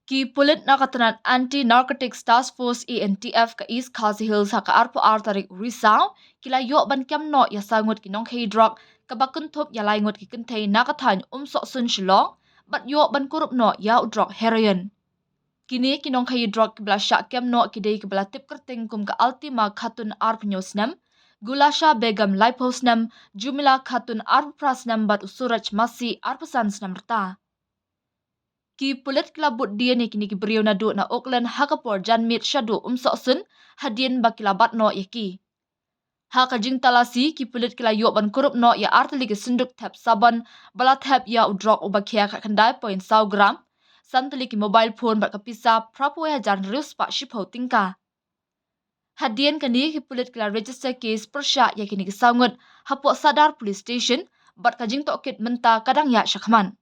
Ki pulit na katanan Anti-Narcotics Task Force ANTF ka East Khasi Hills ha ka arpo tarik Rizal kila yo ban kiam no ya sangut ki nongkhaii drok ka bakynthub ya lai ngut ki kynthei na kathan Umsohsun Shillong bat yo ban kurup no ya drok heroin. Kini ki nongkhaii drok ki bla Shah kiam no ki dei ki bla tip kerting kum ka Altima Khatun Arpnyosnam Gulasha Begam Laiposnam Jumila Khatun Arprasnam bat Usuraj Masi Arpasansnam rta. Ki pulit klabut dia ni kini ki beriau na du na Auckland hakapor janmit syadu Umsohsun hadien bakilabat no yaki. Haka jing talasi ki pulit kila yo ban kurup no ya artili ki sunduk tap saban bala tap ya udrok ubakia ka kandai point saw gram santali ki mobile phone bat kapisa prapo ya jan rius pa shipho tingka. Hadien kani ki pulit kila register case persya ya kini ki sangut hapo sadar police station bat kajing tokit menta kadang ya syakman.